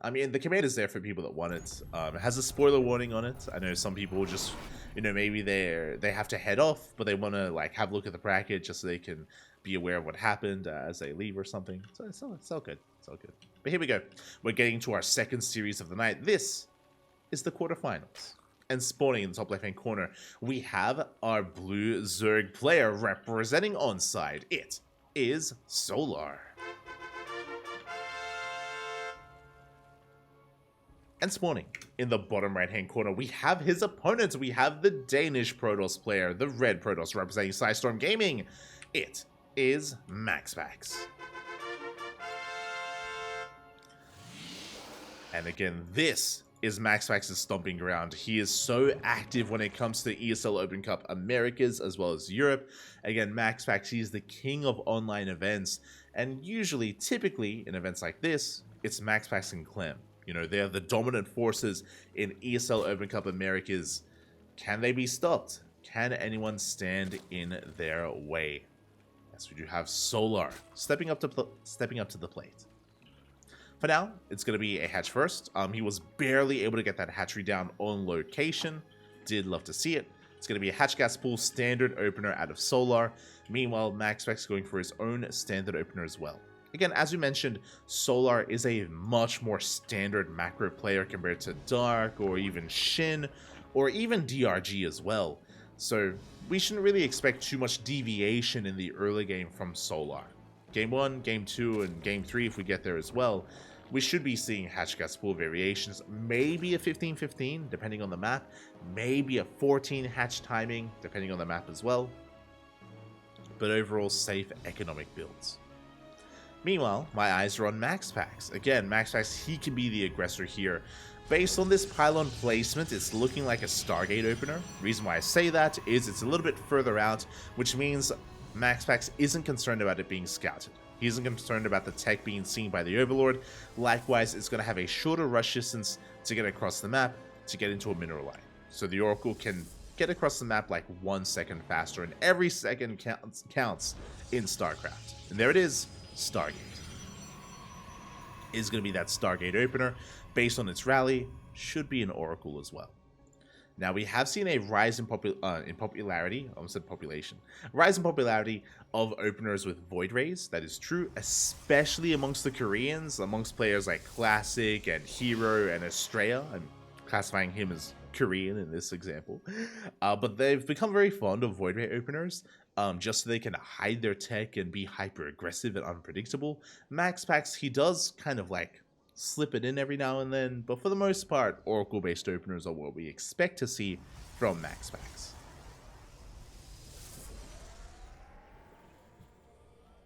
I mean, the command is there for people that want it. It has a spoiler warning on it. I know some people just, you know, maybe they have to head off, but they want to like have a look at the bracket just so they can be aware of what happened as they leave or something. So it's all good. It's all good. But here we go. We're getting to our second series of the night. This is the quarterfinals. And spawning in the top left-hand corner, we have our blue Zerg player representing onside. It is Solar. And spawning in the bottom right-hand corner, we have his opponents. We have the Danish Protoss player, the red Protoss representing Storm Gaming. It is MaxPax. And again, this is MaxPax's stomping ground. He is so active when it comes to ESL Open Cup Americas as well as Europe. Again, MaxPax, he is the king of online events, and usually, typically, in events like this, it's MaxPax and Clem. You know, they're the dominant forces in ESL Open Cup Americas. Can they be stopped? Can anyone stand in their way? Yes, we do have Solar stepping up to the plate. For now, it's going to be a hatch first. He was barely able to get that hatchery down on location. Did love to see it. It's going to be a hatch gas pool standard opener out of Solar. Meanwhile, MaxPax going for his own standard opener as well. Again, as we mentioned, Solar is a much more standard macro player compared to Dark or even Shin or even DRG as well. So we shouldn't really expect too much deviation in the early game from Solar. Game 1, Game 2, and Game 3, if we get there as well, we should be seeing hatch gas pool variations, maybe a 15-15 depending on the map, maybe a 14 hatch timing depending on the map as well, but overall safe economic builds. Meanwhile, my eyes are on MaxPax. Again, MaxPax, he can be the aggressor here. Based on this pylon placement, it's looking like a Stargate opener. Reason why I say that is it's a little bit further out, which means MaxPax isn't concerned about it being scouted. He isn't concerned about the tech being seen by the Overlord. Likewise, it's going to have a shorter rush distance to get across the map to get into a mineral line. So the Oracle can get across the map like 1 second faster, and every second counts in StarCraft. And there it is. Stargate is going to be that Stargate opener based on its rally. Should be an Oracle as well. Now we have seen a rise in popularity. I almost said population. Rise in popularity of openers with Void Rays. That is true, especially amongst the Koreans, amongst players like Classic and Hero and Estrella. I'm classifying him as Korean in this example, but they've become very fond of Void Ray openers. Just so they can hide their tech and be hyper aggressive and unpredictable. MaxPax, he does kind of like slip it in every now and then, but for the most part, Oracle based openers are what we expect to see from MaxPax.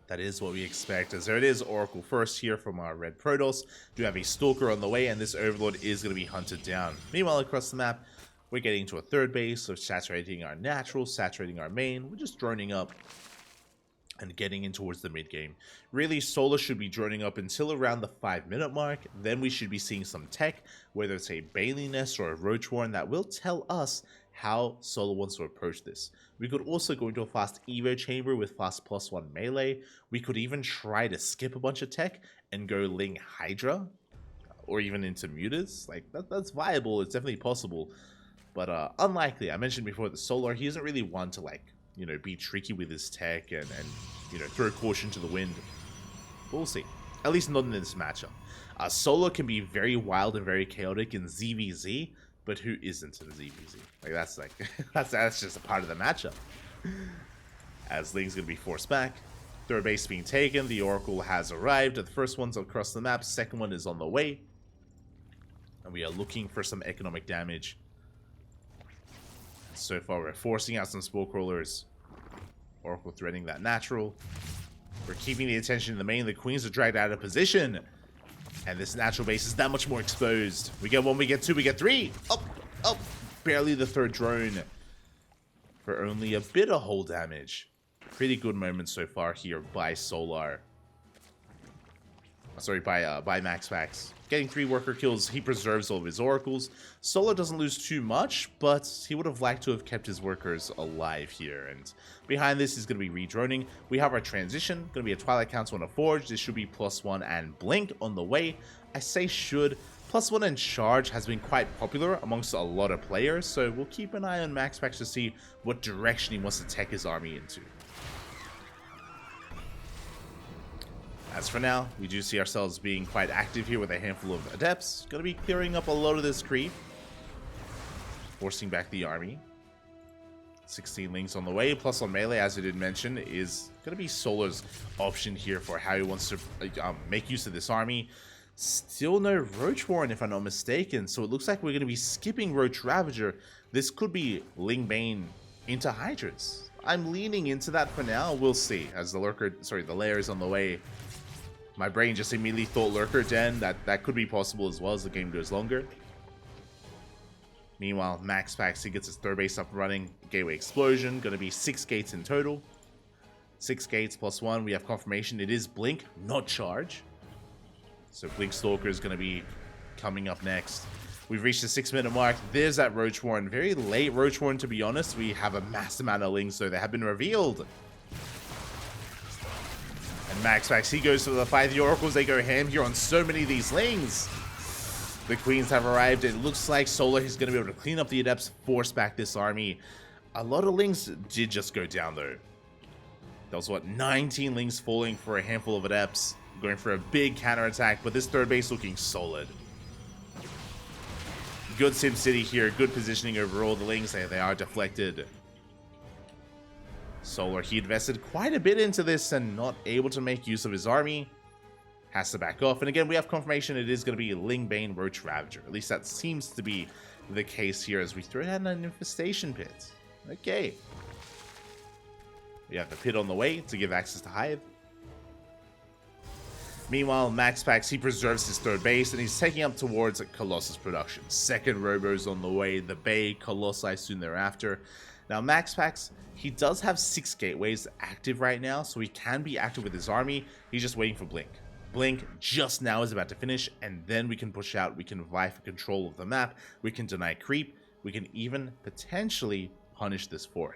That is what we expect, as there it is, Oracle first here from our red Protoss. Do have a Stalker on the way, and this Overlord is going to be hunted down. Meanwhile, across the map, we're getting to a third base, so saturating our natural, saturating our main. We're just droning up and getting in towards the mid game. Really, Solar should be droning up until around the 5-minute mark. Then we should be seeing some tech, whether it's a Bailey Nest or a Roach Warren, that will tell us how Solar wants to approach this. We could also go into a fast Evo chamber with fast +1 melee. We could even try to skip a bunch of tech and go Ling Hydra, or even into Mutas. Like, that's viable, it's definitely possible. But unlikely. I mentioned before that Solar, he isn't really one to, like, you know, be tricky with his tech and you know, throw caution to the wind. But we'll see. At least not in this matchup. Solar can be very wild and very chaotic in ZvZ, but who isn't in ZvZ? Like, that's like that's just a part of the matchup. As Ling's gonna be forced back. Third base being taken. The Oracle has arrived. The first one's across the map. Second one is on the way. And we are looking for some economic damage. So far, we're forcing out some Spore Crawlers. Oracle threading that natural. We're keeping the attention in the main. The Queens are dragged out of position. And this natural base is that much more exposed. We get 1, we get 2, we get 3. Up, up. Barely the third drone. For only a bit of hull damage. Pretty good moment so far here by Solar. Sorry, by MaxPax. Getting 3 worker kills, he preserves all of his oracles. Solar doesn't lose too much, but he would have liked to have kept his workers alive here. And behind this is going to be redroning. We have our transition, going to be a Twilight Council and a Forge. This should be +1 and Blink on the way. I say should. +1 and charge has been quite popular amongst a lot of players, so we'll keep an eye on MaxPax to see what direction he wants to take his army into. As for now, we do see ourselves being quite active here with a handful of adepts. Gonna be clearing up a lot of this creep, forcing back the army. 16 lings on the way, plus on melee, as I did mention, is gonna be Solar's option here for how he wants to make use of this army. Still no Roach Warren, if I'm not mistaken, so it looks like we're gonna be skipping Roach Ravager. This could be Ling Bane into Hydras. I'm leaning into that for now. We'll see. As the lair is on the way. My brain just immediately thought Lurker Den. That could be possible as well as the game goes longer. Meanwhile, MaxPax, he gets his third base up and running. Gateway Explosion, going to be 6 gates in total. 6 gates +1. We have confirmation. It is Blink, not Charge. So Blink Stalker is going to be coming up next. We've reached the 6-minute mark. There's that Roach Warren. Very late Roach Warren, to be honest. We have a mass amount of lings, so they have been revealed. And MaxPax, he goes for the fight. The Oracles, they go ham here on so many of these lings. The Queens have arrived. It looks like Solar is going to be able to clean up the Adepts, force back this army. A lot of lings did just go down, though. That was, what, 19 lings falling for a handful of Adepts. Going for a big counterattack, but this third base looking solid. Good SimCity here. Good positioning overall. The lings, they are deflected. Solar, he invested quite a bit into this and not able to make use of his army. Has to back off. And again, we have confirmation it is going to be Ling Bane Roach Ravager. At least that seems to be the case here as we throw down an infestation pit. Okay. We have the pit on the way to give access to Hive. Meanwhile, MaxPax, he preserves his third base and he's taking up towards Colossus production. Second Robo's on the way, the Bay, Colossi soon thereafter. Now, MaxPax, he does have 6 gateways active right now, so he can be active with his army. He's just waiting for Blink. Blink just now is about to finish, and then we can push out. We can vie for control of the map. We can deny creep. We can even potentially punish this 4th.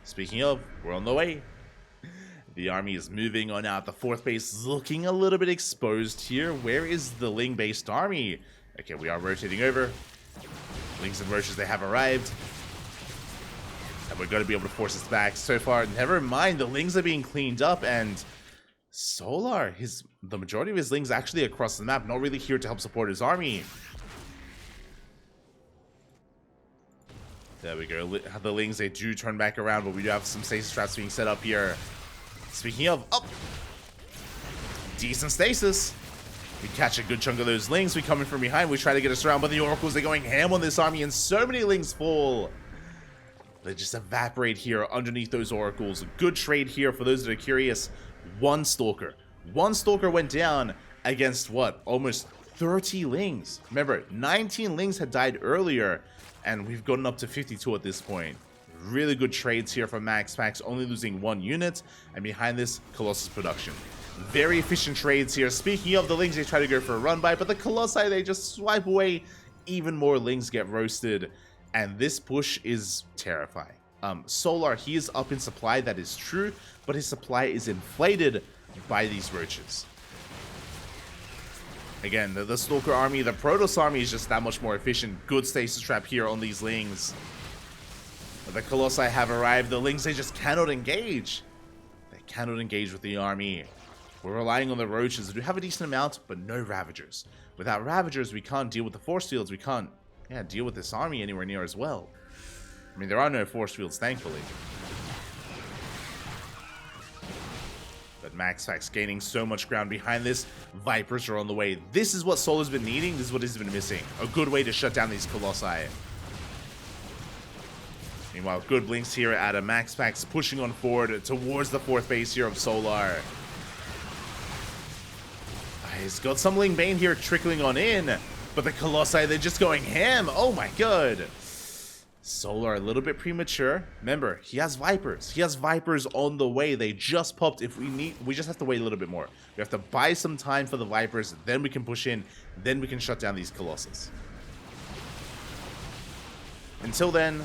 Speaking of, we're on the way. The army is moving on out. The 4th base is looking a little bit exposed here. Where is the Ling-based army? Okay, we are rotating over. Lings and Roaches, they have arrived. And we're going to be able to force this back. So far, never mind. The Lings are being cleaned up, and Solar, the majority of his Lings actually across the map, not really here to help support his army. There we go. The Lings, they do turn back around, but we do have some stasis traps being set up here. Speaking of, decent stasis. We catch a good chunk of those Lings. We come in from behind. We try to get us around, but the Oracles, they're going ham on this army, and so many Lings fall. They just evaporate here underneath those Oracles. A good trade here for those that are curious. One Stalker went down against what? Almost 30 Lings. Remember, 19 Lings had died earlier, and we've gotten up to 52 at this point. Really good trades here from MaxPax, only losing 1 unit, and behind this, Colossus production. Very efficient trades here. Speaking of the Lings, they try to go for a run by, but the Colossi, they just swipe away. Even more Lings get roasted, and this push is terrifying. Solar, he is up in supply, that is true, but his supply is inflated by these Roaches. Again, the Stalker army, the Protoss army is just that much more efficient. Good stasis trap here on these Lings. The Colossi have arrived. The Lings, they just cannot engage. They cannot engage with the army. We're relying on the Roaches. We do have a decent amount, but no Ravagers. Without Ravagers, we can't deal with the force fields. We can't deal with this army anywhere near as well. I mean, there are no force fields, thankfully. But MaxPax gaining so much ground behind this. Vipers are on the way. This is what Solar's been needing. This is what he's been missing. A good way to shut down these Colossi. Meanwhile, good Blinks here at a MaxPax pushing on forward towards the 4th base here of Solar. He's got some Ling Bane here trickling on in, but the Colossi, they're just going ham. Oh my god. Solar a little bit premature. Remember, he has Vipers. He has Vipers on the way. They just popped. We just have to wait a little bit more. We have to buy some time for the Vipers, then we can push in, then we can shut down these Colossus. Until then,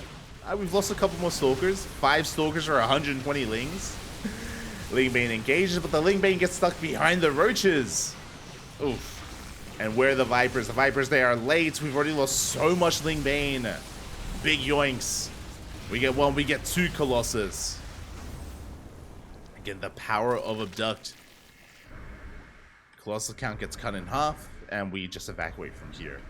we've lost a couple more Stalkers. 5 Stalkers or 120 Lings. Ling Bane engages, but the Ling Bane gets stuck behind the Roaches. Oof. And where are the Vipers? The Vipers, they are late. We've already lost so much Ling Bane. Big yoinks. We get one, we get two Colossus. Again, the power of Abduct. Colossal count gets cut in half, and we just evacuate from here.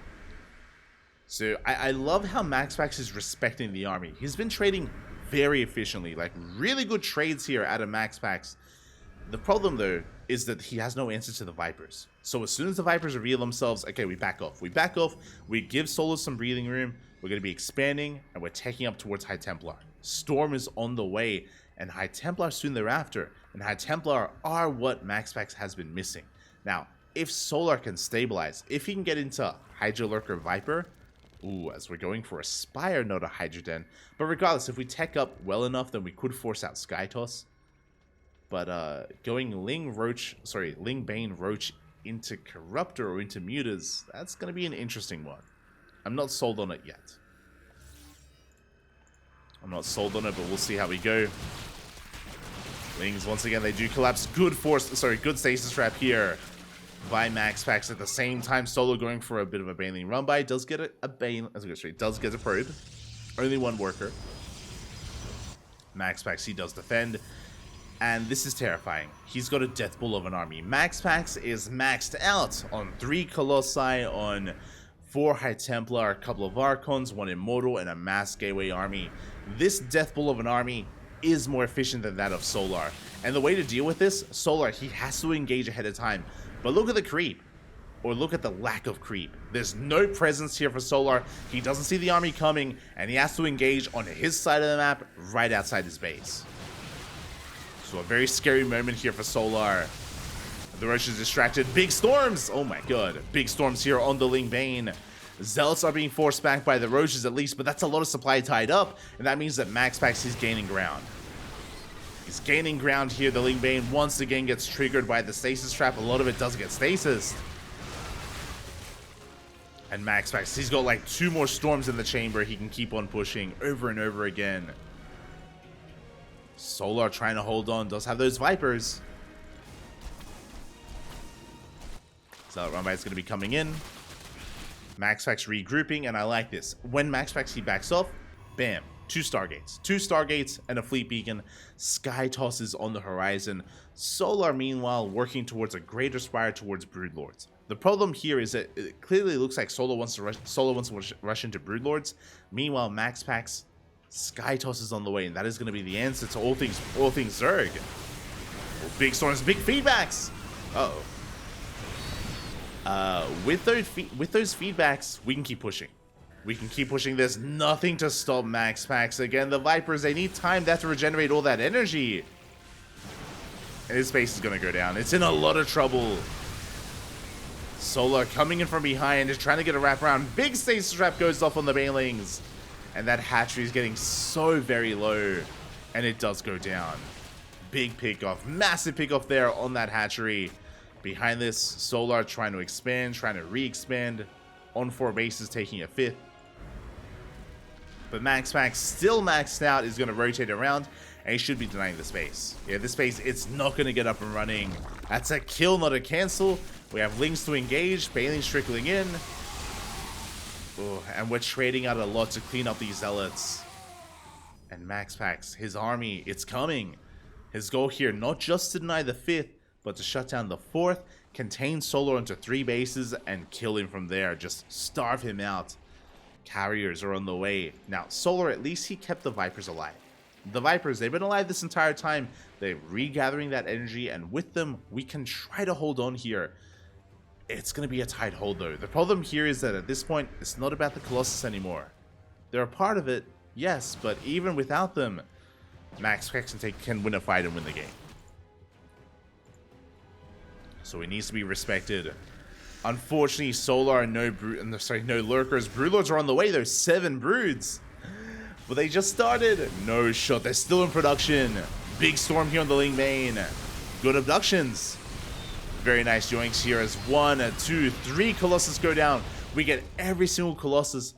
So I love how MaxPax is respecting the army. He's been trading very efficiently, like really good trades here out of MaxPax. The problem though is that he has no answer to the Vipers. So as soon as the Vipers reveal themselves, okay, we back off. We back off, we give Solo some breathing room, we're going to be expanding, and we're taking up towards High Templar. Storm is on the way, and High Templar soon thereafter. And High Templar are what MaxPax has been missing. Now, if Solar can stabilize, if he can get into Hydra Lurker Viper, ooh, as we're going for a Spire, not a Hydra Den. But regardless, if we tech up well enough, then we could force out Sky Toss. But going Ling Bane Roach into Corruptor or into Mutas, that's going to be an interesting one. I'm not sold on it yet. I'm not sold on it, but we'll see how we go. Lings, once again, they do collapse. Good stasis trap here by MaxPax. At the same time, Solo going for a bit of a Baneling run by. Does get a Bane, as we go straight, does get a probe. Only one worker. MaxPax, he does defend. And this is terrifying. He's got a death bull of an army. MaxPax is maxed out on 3 Colossi, on 4 High Templar, a couple of Archons, 1 Immortal, and a Mass Gateway army. This death bull of an army is more efficient than that of Solar. And the way to deal with this, Solar, he has to engage ahead of time. But look at the creep. Or look at the lack of creep. There's no presence here for Solar. He doesn't see the army coming, and he has to engage on his side of the map, right outside his base. So a very scary moment here for Solar. The Roach is distracted. Big storms! Oh my god. Big storms here on the Ling Bane. Zealots are being forced back by the Roaches at least, but that's a lot of supply tied up, and that means that MaxPax is gaining ground. He's gaining ground here. The Ling Bane once again gets triggered by the stasis trap. A lot of it does get stasis. And MaxPax, he's got like 2 more storms in the chamber. He can keep on pushing over and over again. Solar trying to hold on, does have those Vipers. Zealot Runby is going to be coming in. MaxPax regrouping, and I like this. When MaxPax he backs off, bam, 2 Stargates. 2 Stargates and a Fleet Beacon. Sky Toss is on the horizon. Solar, meanwhile, working towards a greater spire towards Broodlords. The problem here is that it clearly looks like Solo wants to rush into Broodlords. Meanwhile, MaxPax, Sky Toss is on the way, and that is going to be the answer to all things Zerg. Big storms, big feedbacks. Uh-oh. With those feedbacks, we can keep pushing. We can keep pushing. There's nothing to stop MaxPax. Again, the Vipers, they need time. They have to regenerate all that energy. And his base is going to go down. It's in a lot of trouble. Solar coming in from behind, just trying to get a wraparound. Big stasis trap goes off on the Banelings. And that hatchery is getting so very low. And it does go down. Big pickoff. Massive pickoff there on that hatchery. Behind this, Solar trying to expand, trying to re-expand. On 4 bases, taking a 5th. But MaxPax, still maxed out, is going to rotate around. And he should be denying the space. Yeah, this space, it's not going to get up and running. That's a kill, not a cancel. We have Lings to engage. Banelings trickling in. Oh, and we're trading out a lot to clean up these Zealots. And MaxPax, his army, it's coming. His goal here, not just to deny the 5th, but to shut down the 4th, contain Solar into 3 bases, and kill him from there. Just starve him out. Carriers are on the way. Now, Solar, at least he kept the Vipers alive. The Vipers, they've been alive this entire time. They're regathering that energy, and with them, we can try to hold on here. It's going to be a tight hold, though. The problem here is that at this point, it's not about the Colossus anymore. They're a part of it, yes, but even without them, MaxPax can win a fight and win the game. So he needs to be respected. Unfortunately, Solar and no lurkers. Broodlords are on the way, though. 7 broods. But they just started. No shot. They're still in production. Big storm here on the Ling Bane. Good abductions. Very nice yoinks here as 1, 2, 3 Colossus go down. We get every single Colossus.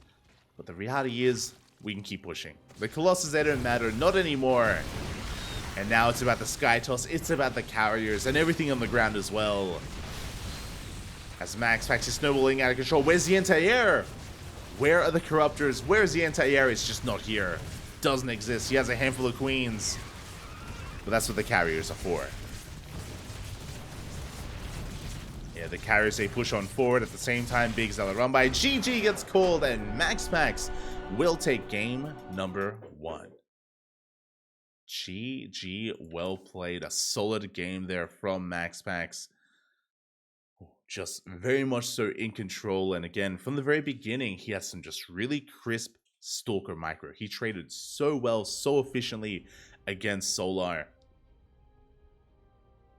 But the reality is, we can keep pushing. The Colossus, they don't matter. Not anymore. And now it's about the Sky Toss, it's about the carriers, and everything on the ground as well. As MaxPax is snowballing out of control. Where's the anti-air? Where are the corruptors? Where's the anti-air? It's just not here. Doesn't exist. He has a handful of queens. But that's what the carriers are for. Yeah, the carriers, they push on forward. At the same time, Big Zeller run by. GG gets called, and MaxPax will take game number 1. GG, well played. A solid game there from MaxPax. Just very much so in control. And again, from the very beginning, he had some just really crisp Stalker micro. He traded so well, so efficiently against Solar.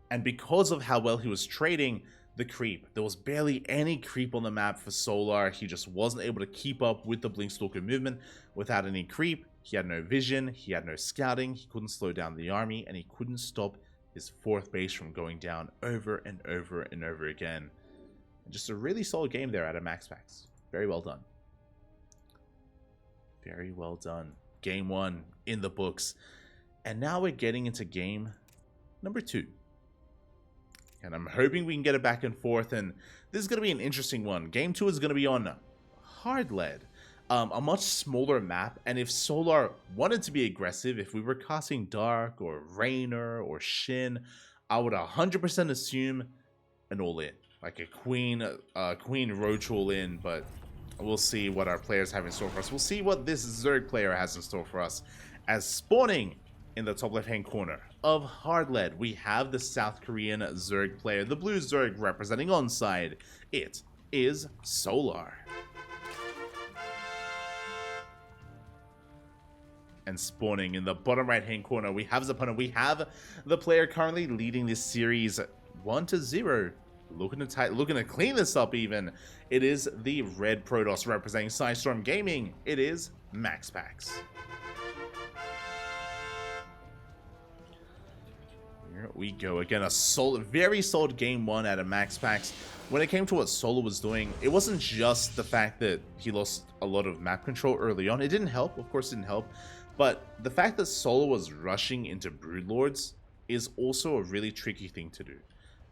And because of how well he was trading the creep, there was barely any creep on the map for Solar. He just wasn't able to keep up with the Blink Stalker movement without any creep. He had no vision, he had no scouting, he couldn't slow down the army, and he couldn't stop his 4th base from going down over and over and over again. Just a really solid game there out of MaxPax. Very well done. Very well done. Game 1 in the books. And now we're getting into game number 2. And I'm hoping we can get it back and forth. And this is going to be an interesting one. Game 2 is going to be on hard lead. A much smaller map. And if Solar wanted to be aggressive, if we were casting Dark or Rainer or Shin, I would 100% assume an all-in. Like a Queen Roach all-in, but we'll see what our players have in store for us. We'll see what this Zerg player has in store for us. As spawning in the top left-hand corner of hard lead, we have the South Korean Zerg player, the blue Zerg representing onside. It is Solar. And spawning in the bottom right-hand corner, we have his opponent. We have the player currently leading this series 1-0. Looking to clean this up even. It is the red Protoss representing Psystorm Gaming. It is MaxPax. Here we go again. A solid, very solid game 1 out of MaxPax. When it came to what Solar was doing, it wasn't just the fact that he lost a lot of map control early on. It didn't help, of course it didn't help. But the fact that Solar was rushing into Broodlords is also a really tricky thing to do.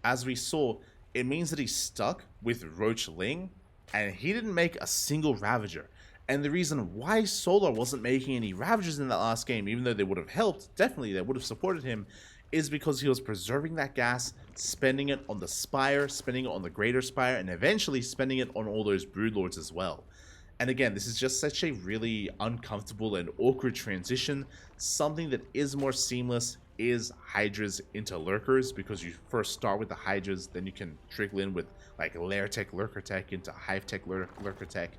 As we saw, it means that he's stuck with Roach Ling, and he didn't make a single Ravager. And the reason why Solar wasn't making any Ravagers in that last game, even though they would have helped, definitely they would have supported him, is because he was preserving that gas, spending it on the Spire, spending it on the Greater Spire, and eventually spending it on all those Broodlords as well. And again, this is just such a really uncomfortable and awkward transition. Something that is more seamless is Hydras into Lurkers, because you first start with the Hydras, then you can trickle in with like Lair Tech Lurker Tech into Hive Tech Lurker Tech.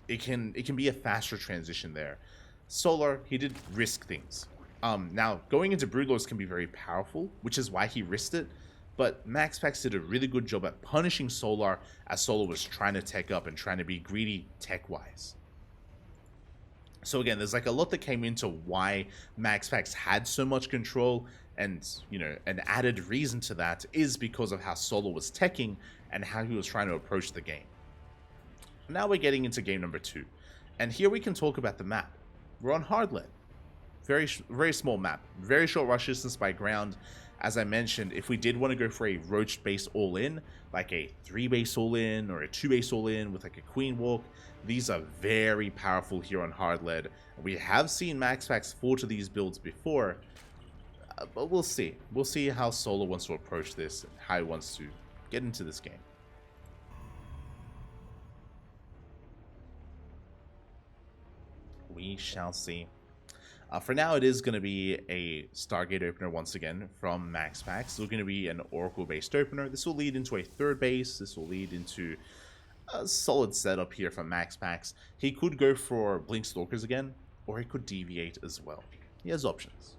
It can be a faster transition there. Solar, he did risk things. Now going into Broodlords can be very powerful, which is why he risked it. But MaxPax did a really good job at punishing Solar as Solar was trying to tech up and trying to be greedy tech-wise. So again, there's like a lot that came into why MaxPax had so much control, and you know, an added reason to that is because of how Solar was teching and how he was trying to approach the game. Now we're getting into game number 2, and here we can talk about the map. We're on hard lead. Very small map, very short rush distance by ground. As I mentioned, if we did want to go for a Roach base all-in, like a 3-base all-in or a 2-base all-in with like a Queen Walk, these are very powerful here on hard lead. We have seen MaxPax fall to these builds before, but we'll see. We'll see how Solar wants to approach this and how he wants to get into this game. We shall see. For now, it is going to be a Stargate opener once again from MaxPax. It's going to be an Oracle-based opener. This will lead into a 3rd base. This will lead into a solid setup here from MaxPax. He could go for Blink Stalkers again, or he could deviate as well. He has options.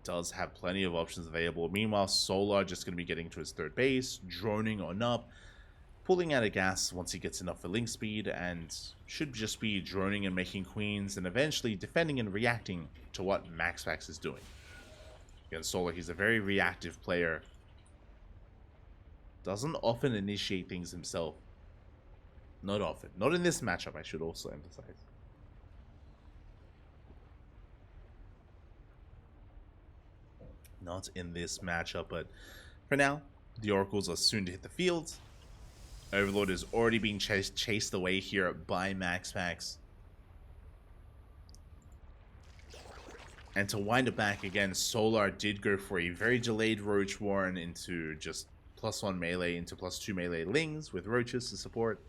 Does have plenty of options available. Meanwhile, Solar just going to be getting to his 3rd base, droning on up, pulling out of gas once he gets enough for link speed, and should just be droning and making queens, and eventually defending and reacting to what MaxPax is doing. Again, Solar, he's a very reactive player. Doesn't often initiate things himself. Not often. Not in this matchup, I should also emphasize. Not in this matchup, but for now, The Oracles are soon to hit the field. Overlord is already being chased away here by MaxPax. And to wind it back again, Solar did go for a very delayed Roach Warren into just +1 melee into +2 melee Lings with Roaches to support.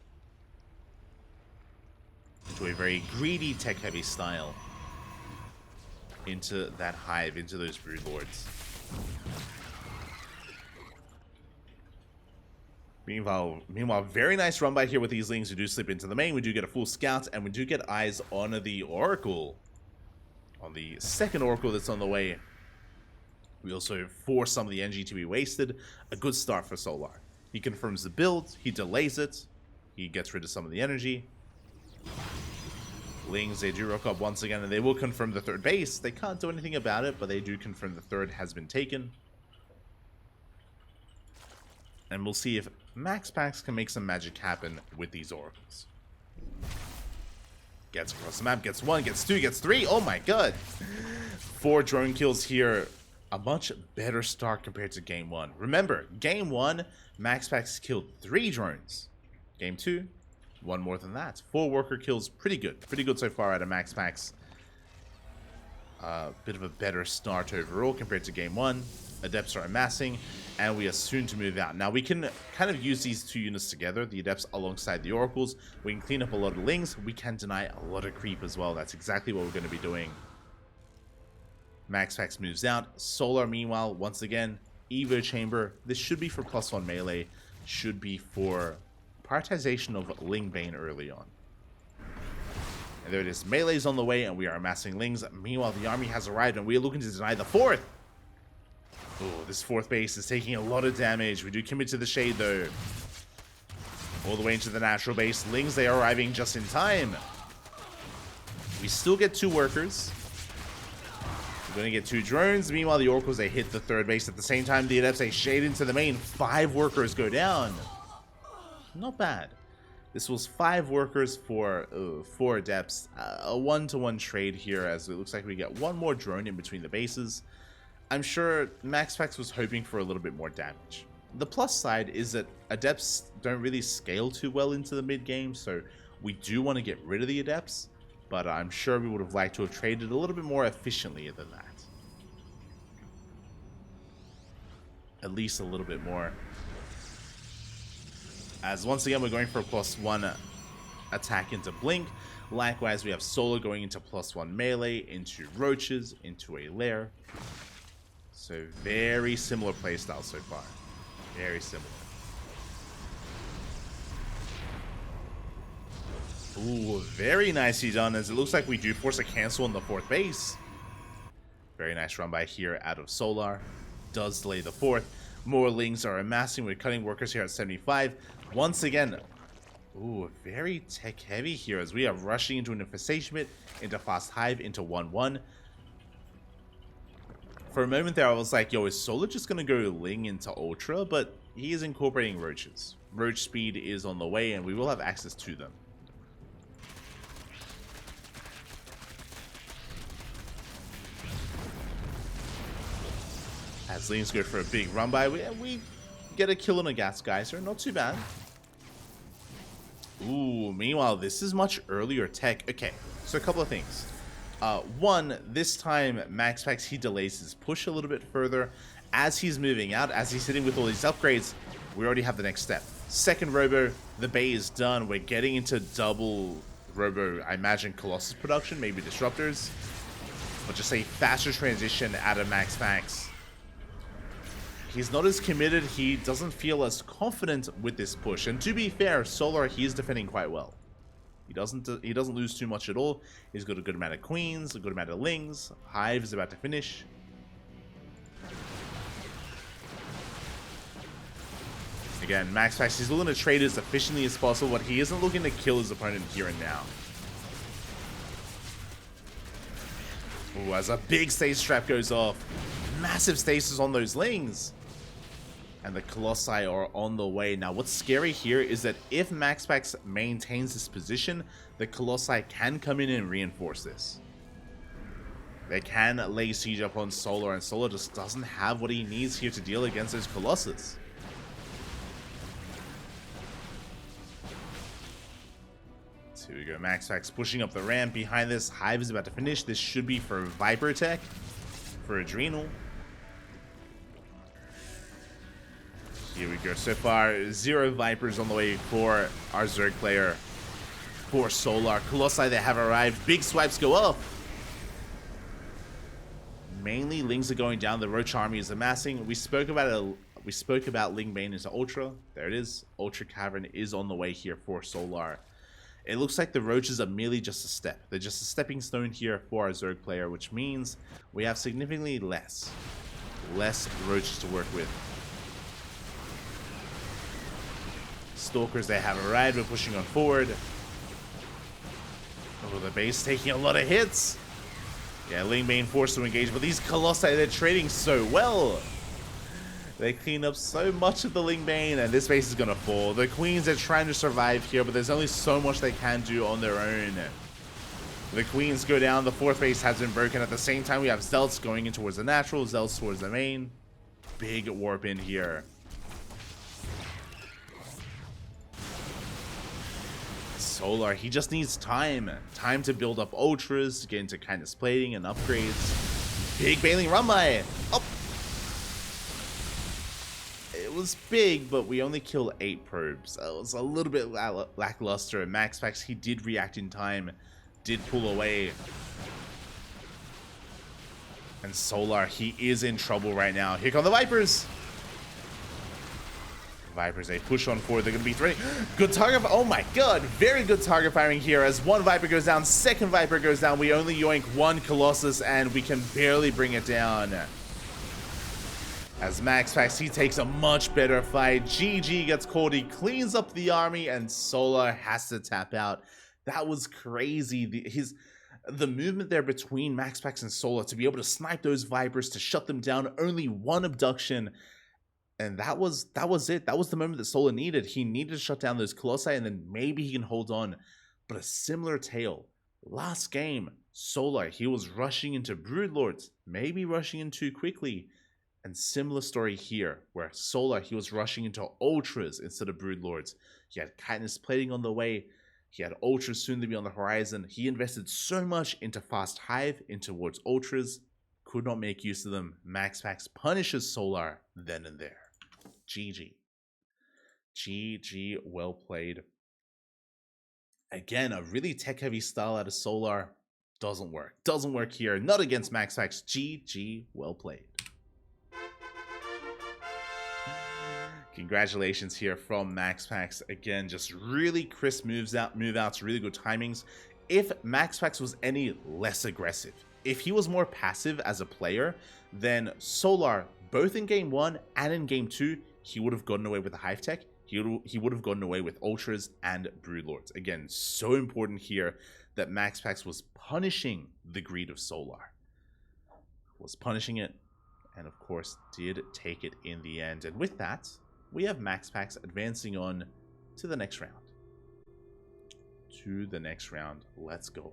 Into a very greedy tech-heavy style. Into that Hive, into those Broodlords. Meanwhile, very nice run by here with these Lings who do slip into the main. We do get a full scout, and we do get eyes on the Oracle. On the second Oracle that's on the way. We also force some of the energy to be wasted. A good start for Solar. He confirms the build, he delays it, he gets rid of some of the energy. Lings, they do rock up once again, and they will confirm the third base. They can't do anything about it, but they do confirm the third has been taken. And we'll see if MaxPax can make some magic happen with these Oracles. Gets across the map, gets 1, gets 2, gets 3. Oh my god. 4 drone kills here. A much better start compared to game 1. Remember, game 1, MaxPax killed 3 drones. Game 2, 1 more than that. 4 worker kills, pretty good. Pretty good so far out of MaxPax. Bit of a better start overall compared to game 1. Adepts are amassing, and we are soon to move out. Now, we can kind of use these 2 units together, the Adepts alongside the Oracles. We can clean up a lot of Lings. We can deny a lot of creep as well. That's exactly what we're going to be doing. MaxPax moves out. Solar, meanwhile, once again, Evo Chamber. This should be for +1 melee. Should be for prioritization of Ling Bane early on. And there it is. Melee's on the way, and we are amassing Lings. Meanwhile, the army has arrived, and we are looking to deny the 4th. Oh, this 4th base is taking a lot of damage. We do commit to the Shade, though. All the way into the natural base. Lings, they are arriving just in time. We still get 2 workers. We're going to get 2 drones. Meanwhile, the Oracles, they hit the 3rd base. At the same time, the Adepts, they shade into the main. 5 workers go down. Not bad. This was 5 workers for 4 Adepts. A 1-to-1 trade here, as it looks like we get 1 more drone in between the bases. I'm sure MaxPax was hoping for a little bit more damage. The plus side is that Adepts don't really scale too well into the mid game, so we do want to get rid of the Adepts, but I'm sure we would have liked to have traded a little bit more efficiently than that. At least a little bit more. As once again, we're going for a +1 attack into Blink. Likewise, we have Solar going into +1 melee, into Roaches, into a Lair. So very similar playstyle so far. Very similar. Ooh, very nicely done, as it looks like we do force a cancel on the 4th base. Very nice run by here out of Solar. Does delay the 4th. More Lings are amassing. We're cutting workers here at 75. Once again, ooh, very tech heavy here as we are rushing into an Infestation Pit, into Fast Hive, into 1-1. For a moment there, I was like, yo, is Solar just going to go Ling into Ultra? But he is incorporating Roaches. Roach speed is on the way, and we will have access to them. As Lings go for a big run by, we get a kill on a Gas Geyser. Not too bad. Ooh, meanwhile, this is much earlier tech. Okay, so a couple of things. One, this time MaxPax, he delays his push a little bit further. As he's moving out, as he's hitting with all these upgrades, we already have the next step. Second Robo, the Bay is done. We're getting into double Robo, I imagine, Colossus production, maybe Disruptors. But just a faster transition out of MaxPax. He's not as committed, he doesn't feel as confident with this push. And to be fair, Solar, he is defending quite well. He doesn't lose too much at all. He's got a good amount of Queens, a good amount of Lings. Hive is about to finish. Again, MaxPax, he's looking to trade as efficiently as possible, but he isn't looking to kill his opponent here and now. Ooh, as a big stasis trap goes off. Massive stasis on those Lings. And the Colossi are on the way. Now, what's scary here is that if MaxPax maintains this position, the Colossi can come in and reinforce this. They can lay siege up on Solar, and Solar just doesn't have what he needs here to deal against those Colossus. Here we go. MaxPax pushing up the ramp. Behind this, Hive is about to finish. This should be for Viper Tech, for Adrenal. Here we go. So far, 0 Vipers on the way for our Zerg player. For Solar. Colossi, they have arrived. Big swipes go off. Mainly, Lings are going down. The Roach army is amassing. We spoke about Ling Bane into Ultra. There it is. Ultra Cavern is on the way here for Solar. It looks like the Roaches are merely just a step. They're just a stepping stone here for our Zerg player, which means we have significantly less Roaches to work with. Stalkers, they have arrived. We're pushing on forward. Oh, the base taking a lot of hits. Yeah, Ling Bane forced to engage, but these Colossi, they're trading so well. They clean up so much of the Ling Bane, and this base is going to fall. The Queens are trying to survive here, but there's only so much they can do on their own. The Queens go down. The 4th base has been broken. At the same time, we have Zelts going in towards the natural, Zelts towards the main. Big warp in here. Solar, he just needs time. Time to build up Ultras, get into kindness plating and upgrades. Big bailing run by. Oh. It was big, but we only killed 8 probes. It was a little bit lackluster. And MaxPax, he did react in time, did pull away. And Solar, he is in trouble right now. Here come the Vipers. Vipers, they push on forward. They're going to be threatening. Good target. Oh my god. Very good target firing here as 1 Viper goes down. 2nd Viper goes down. We only yoink 1 Colossus and we can barely bring it down. As MaxPax, he takes a much better fight. GG gets called. He cleans up the army and Solar has to tap out. That was crazy. The movement there between MaxPax and Solar to be able to snipe those Vipers, to shut them down. Only 1 abduction. And that was it. That was the moment that Solar needed. He needed to shut down those Colossi, and then maybe he can hold on. But a similar tale. Last game, Solar, he was rushing into Broodlords, maybe rushing in too quickly. And similar story here, where Solar, he was rushing into Ultras instead of Broodlords. He had kindness plating on the way. He had Ultras soon to be on the horizon. He invested so much into Fast Hive, into towards Ultras, could not make use of them. MaxPax punishes Solar then and there. GG. GG, well played. Again, a really tech-heavy style out of Solar. Doesn't work. Doesn't work here. Not against MaxPax. GG, well played. Congratulations here from MaxPax. Again, just really crisp move outs, really good timings. If MaxPax was any less aggressive, if he was more passive as a player, then Solar, both in game 1 and in game 2, he would have gotten away with the Hive Tech. He would have gotten away with Ultras and Broodlords. Again, so important here that MaxPax was punishing the greed of Solar. Was punishing it, and of course did take it in the end. And with that, we have MaxPax advancing on to the next round. Let's go.